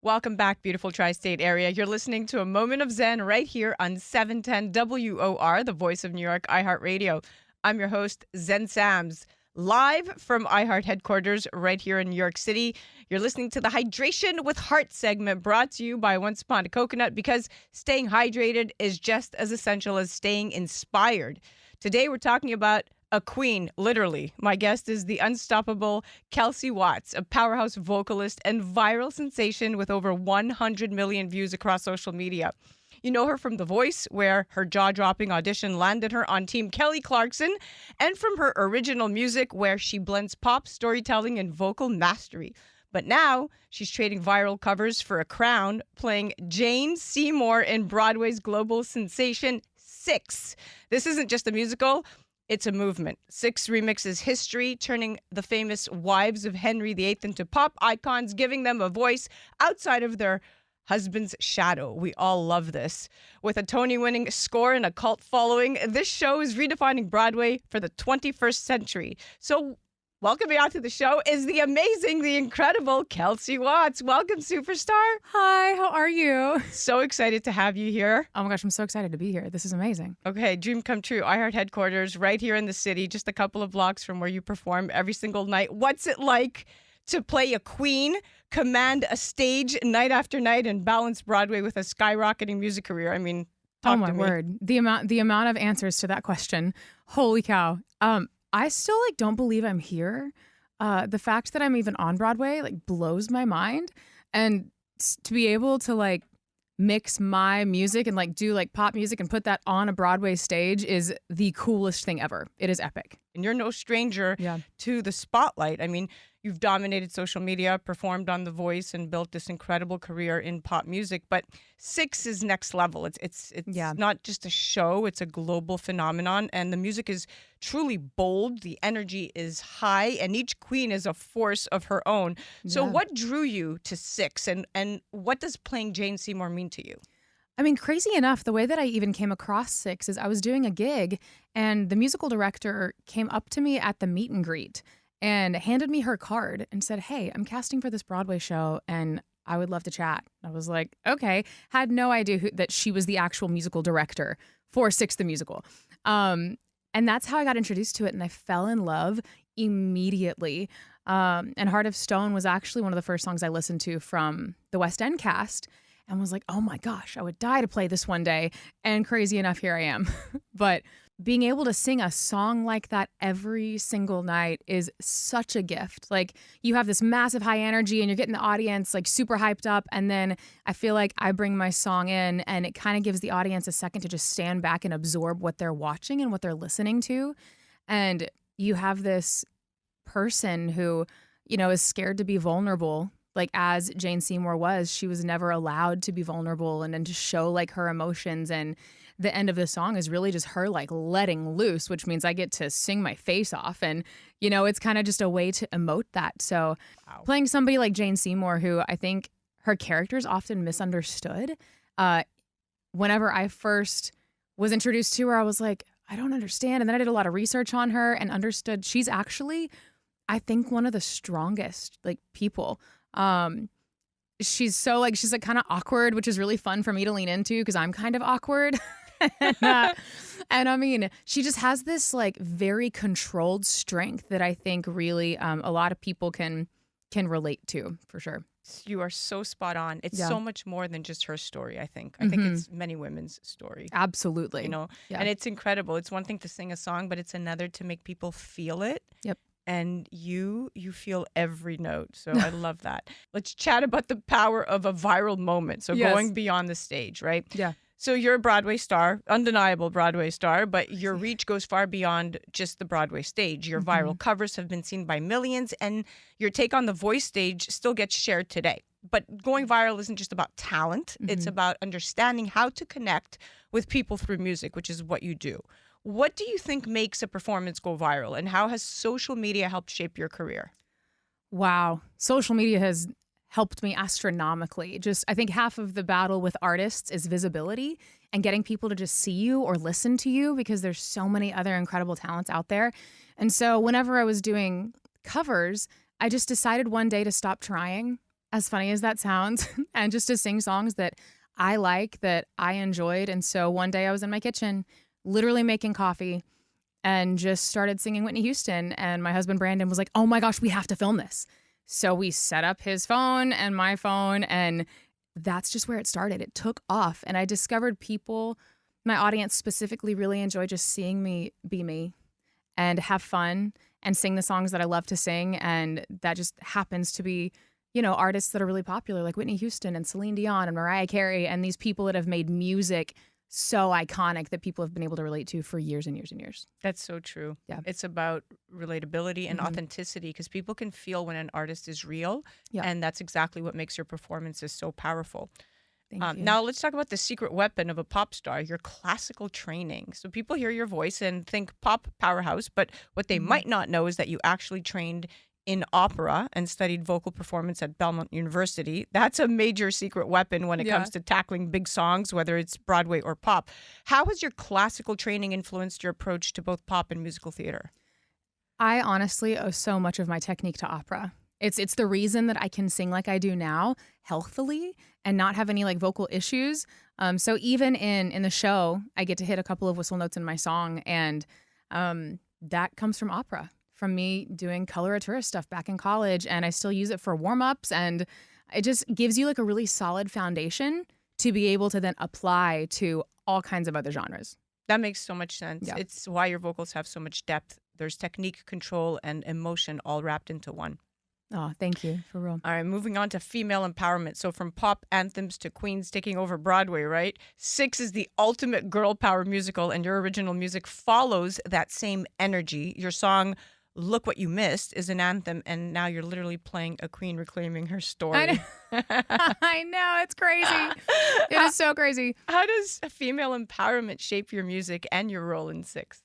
Welcome back, beautiful tri-state area. You're listening to A Moment of Zen right here on 710 WOR, the voice of New York, iHeartRadio. I'm your host, Zen Sams, live from iHeart headquarters right here in New York City. You're listening to the Hydration with Heart segment brought to you by Once Upon a Coconut, because staying hydrated is just as essential as staying inspired. Today, we're talking about a queen, literally. My guest is the unstoppable Kelsie Watts, a powerhouse vocalist and viral sensation with over 100 million views across social media. You know her from The Voice, where her jaw-dropping audition landed her on Team Kelly Clarkson, and from her original music, where she blends pop, storytelling, and vocal mastery. But now, she's trading viral covers for a crown, playing Jane Seymour in Broadway's global sensation, Six. This isn't just a musical. It's a movement. Six remixes history, turning the famous wives of Henry VIII into pop icons, giving them a voice outside of their husband's shadow. We all love this. With a Tony-winning score and a cult following, this show is redefining Broadway for the 21st century. So welcoming out to the show is the amazing, the incredible Kelsie Watts. Welcome, superstar. Hi, how are you? So excited to have you here. Oh my gosh, I'm so excited to be here. This is amazing. Okay, dream come true. iHeart headquarters right here in the city, just a couple of blocks from where you perform every single night. What's it like to play a queen, command a stage night after night, and balance Broadway with a skyrocketing music career? I mean, talk oh my to me. word. The amount of answers to that question. Holy cow. I still don't believe I'm here. The fact that I'm even on Broadway blows my mind. And to be able to mix my music and do pop music and put that on a Broadway stage is the coolest thing ever. It is epic. And you're no stranger to the spotlight. I mean, you've dominated social media, performed on The Voice, and built this incredible career in pop music. But Six is next level. It's not just a show, it's a global phenomenon. And the music is truly bold, the energy is high, and each queen is a force of her own. So what drew you to Six, and what does playing Jane Seymour mean to you? I mean, crazy enough, the way that I even came across Six is I was doing a gig, and the musical director came up to me at the meet and greet and handed me her card and said, "Hey, I'm casting for this Broadway show, and I would love to chat." I was like, okay. Had no idea that she was the actual musical director for Six the Musical. And that's how I got introduced to it, and I fell in love immediately. And Heart of Stone was actually one of the first songs I listened to from the West End cast, and was like, oh my gosh, I would die to play this one day. And crazy enough, here I am. But being able to sing a song like that every single night is such a gift. You have this massive high energy and you're getting the audience super hyped up. And then I feel like I bring my song in and it kind of gives the audience a second to just stand back and absorb what they're watching and what they're listening to. And you have this person who, is scared to be vulnerable. As Jane Seymour was, she was never allowed to be vulnerable and then to show her emotions. And the end of the song is really just her letting loose, which means I get to sing my face off. And, it's kind of just a way to emote that. So playing somebody like Jane Seymour, who I think her character is often misunderstood. Whenever I first was introduced to her, I was like, I don't understand. And then I did a lot of research on her and understood she's actually, I think, one of the strongest people. She's so she's kind of awkward, which is really fun for me to lean into because I'm kind of awkward. And I mean, she just has this very controlled strength that I think really a lot of people can relate to, for sure. You are so spot on. It's so much more than just her story, I think. I think it's many women's story. Absolutely. And it's incredible. It's one thing to sing a song, but it's another to make people feel it. Yep. And you feel every note. So I love that. Let's chat about the power of a viral moment. So going beyond the stage, right? Yeah. So you're a Broadway star, undeniable Broadway star, but your reach goes far beyond just the Broadway stage. Your viral covers have been seen by millions, and your take on the Voice stage still gets shared today. But going viral isn't just about talent. It's about understanding how to connect with people through music, which is what you do. What do you think makes a performance go viral, and how has social media helped shape your career? Wow. Social media has helped me astronomically. I think half of the battle with artists is visibility and getting people to just see you or listen to you, because there's so many other incredible talents out there. And so whenever I was doing covers, I just decided one day to stop trying As funny as that sounds, and just to sing songs that I like, that I enjoyed. And so one day I was in my kitchen, literally making coffee, and just started singing Whitney Houston. And my husband, Brandon, was like, oh my gosh, we have to film this. So we set up his phone and my phone, and that's just where it started. It took off. And I discovered people, my audience specifically, really enjoy just seeing me be me and have fun and sing the songs that I love to sing. And that just happens to be, you know, artists that are really popular like Whitney Houston and Celine Dion and Mariah Carey, and these people that have made music so iconic that people have been able to relate to for years and years and years. That's so true. Yeah. It's about relatability and authenticity, because people can feel when an artist is real. Yeah. And that's exactly what makes your performances so powerful. Thank you. Now let's talk about the secret weapon of a pop star, your classical training. So people hear your voice and think pop powerhouse, but what they might not know is that you actually trained in opera and studied vocal performance at Belmont University. That's a major secret weapon when it comes to tackling big songs, whether it's Broadway or pop. How has your classical training influenced your approach to both pop and musical theater? I honestly owe so much of my technique to opera. It's the reason that I can sing like I do now, healthily, and not have any like vocal issues. So even in the show, I get to hit a couple of whistle notes in my song, and that comes from opera, from me doing coloratura stuff back in college, and I still use it for warm-ups, and it just gives you like a really solid foundation to be able to then apply to all kinds of other genres. That makes so much sense. Yeah. It's why your vocals have so much depth. There's technique, control, and emotion all wrapped into one. Oh, thank you, for real. All right, moving on to female empowerment. So from pop anthems to queens taking over Broadway, right? Six is the ultimate girl power musical, and your original music follows that same energy. Your song, Look What You Missed, is an anthem, and now you're literally playing a queen reclaiming her story. I know, it's crazy. It is so crazy. How does female empowerment shape your music and your role in Six?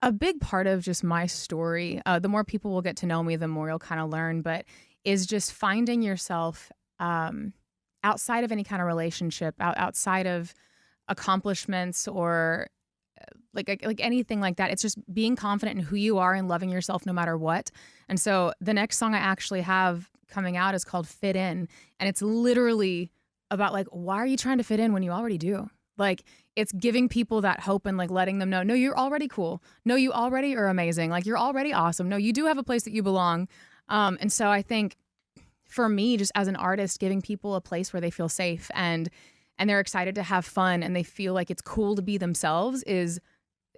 A big part of just my story, the more people will get to know me, the more you'll kind of learn, but is just finding yourself outside of any kind of relationship, outside of accomplishments or like anything like that. It's just being confident in who you are and loving yourself no matter what. And so the next song I actually have coming out is called Fit In. And it's literally about like, why are you trying to fit in when you already do? Like, it's giving people that hope and like letting them know, no, you're already cool. No, you already are amazing. Like, you're already awesome. No, you do have a place that you belong. And so I think for me, just as an artist, giving people a place where they feel safe and they're excited to have fun and they feel like it's cool to be themselves is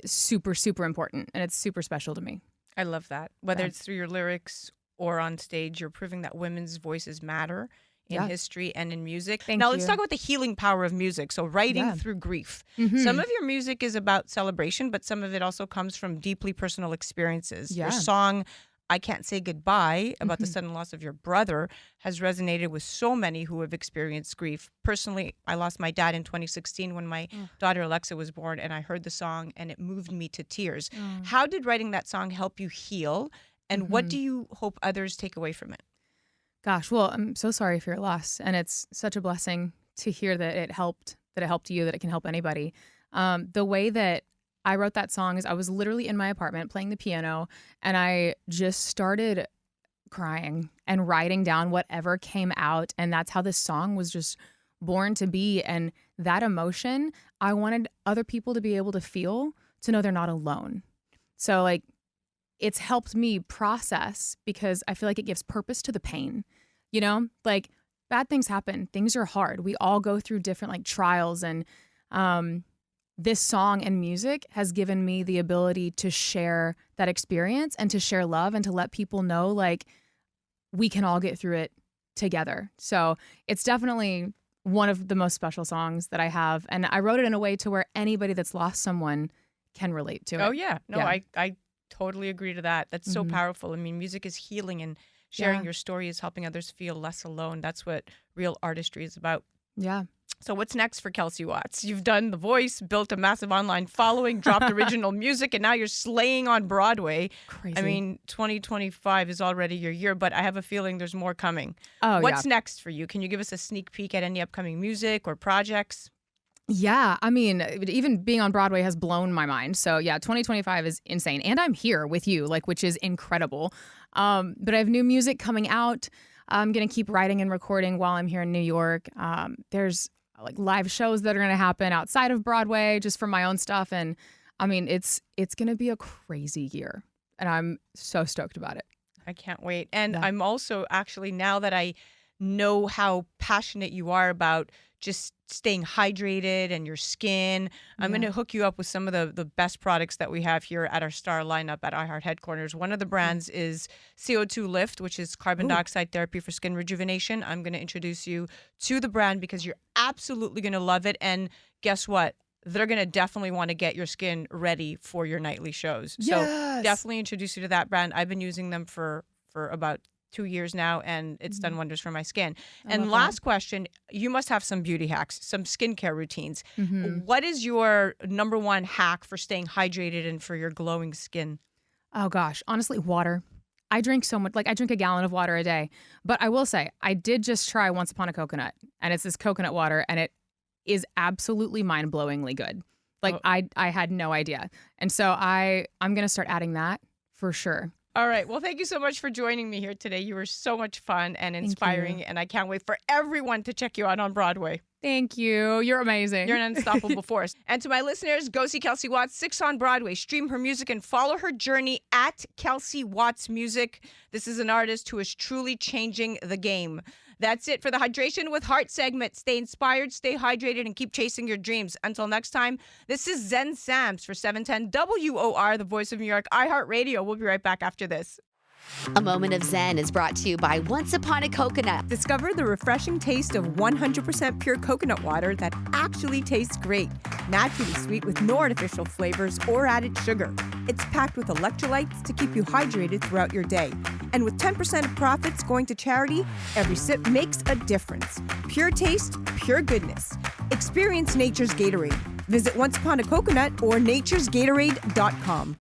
super, super important. And it's super special to me. I love that. Whether it's through your lyrics or on stage, you're proving that women's voices matter in history and in music. Now let's talk about the healing power of music. So writing through grief. Some of your music is about celebration, but some of it also comes from deeply personal experiences. Your song, I Can't Say Goodbye, about the sudden loss of your brother, has resonated with so many who have experienced grief. Personally, I lost my dad in 2016 when my daughter Alexa was born, and I heard the song and it moved me to tears. How did writing that song help you heal, and what do you hope others take away from it? Gosh, well, I'm so sorry for your loss, and it's such a blessing to hear that it helped you, that it can help anybody. The way that I wrote that song is I was literally in my apartment playing the piano, and I just started crying and writing down whatever came out, and that's how this song was just born to be. And that emotion, I wanted other people to be able to feel, to know they're not alone. So like, it's helped me process because I feel like it gives purpose to the pain, you know, like bad things happen. Things are hard. We all go through different like trials, and this song and music has given me the ability to share that experience and to share love and to let people know like we can all get through it together. So it's definitely one of the most special songs that I have. And I wrote it in a way to where anybody that's lost someone can relate to it. Oh yeah. No, yeah. I totally agree to that. That's so powerful. I mean, music is healing, and sharing your story is helping others feel less alone. That's what real artistry is about. Yeah. So what's next for Kelsie Watts? You've done The Voice, built a massive online following, dropped original music, and now you're slaying on Broadway. Crazy. I mean, 2025 is already your year, but I have a feeling there's more coming. Oh, What's next for you? Can you give us a sneak peek at any upcoming music or projects? Yeah, I mean, even being on Broadway has blown my mind. So yeah, 2025 is insane. And I'm here with you, like, which is incredible. But I have new music coming out. I'm going to keep writing and recording while I'm here in New York. There's like live shows that are going to happen outside of Broadway just for my own stuff. And I mean, it's going to be a crazy year. And I'm so stoked about it. I can't wait. And I'm also actually, now that I know how passionate you are about just staying hydrated and your skin, I'm going to hook you up with some of the best products that we have here at our star lineup at iHeart headquarters. One of the brands is CO2 Lift, which is carbon dioxide therapy for skin rejuvenation. I'm going to introduce you to the brand because you're absolutely going to love it. And guess what? They're going to definitely want to get your skin ready for your nightly shows. So definitely introduce you to that brand. I've been using them for about 2 years now, and it's done wonders for my skin. And last question, you must have some beauty hacks, some skincare routines. What is your number one hack for staying hydrated and for your glowing skin? Oh gosh, honestly, water. I drink so much, like I drink a gallon of water a day. But I will say, I did just try Once Upon a Coconut, and it's this coconut water, and it is absolutely mind-blowingly good. Like I had no idea. And so I'm going to start adding that for sure. All right. Well, thank you so much for joining me here today. You were so much fun and inspiring, and I can't wait for everyone to check you out on Broadway. Thank you. You're amazing. You're an unstoppable force. And to my listeners, go see Kelsie Watts 6 on Broadway. Stream her music and follow her journey at Kelsie Watts Music. This is an artist who is truly changing the game. That's it for the Hydration with Heart segment. Stay inspired, stay hydrated, and keep chasing your dreams. Until next time, this is Zen Sams for 710 WOR, the voice of New York, iHeartRadio. We'll be right back after this. A Moment of Zen is brought to you by Once Upon a Coconut. Discover the refreshing taste of 100% pure coconut water that actually tastes great. Naturally sweet with no artificial flavors or added sugar. It's packed with electrolytes to keep you hydrated throughout your day. And with 10% of profits going to charity, every sip makes a difference. Pure taste, pure goodness. Experience nature's Gatorade. Visit Once Upon a Coconut or naturesgatorade.com.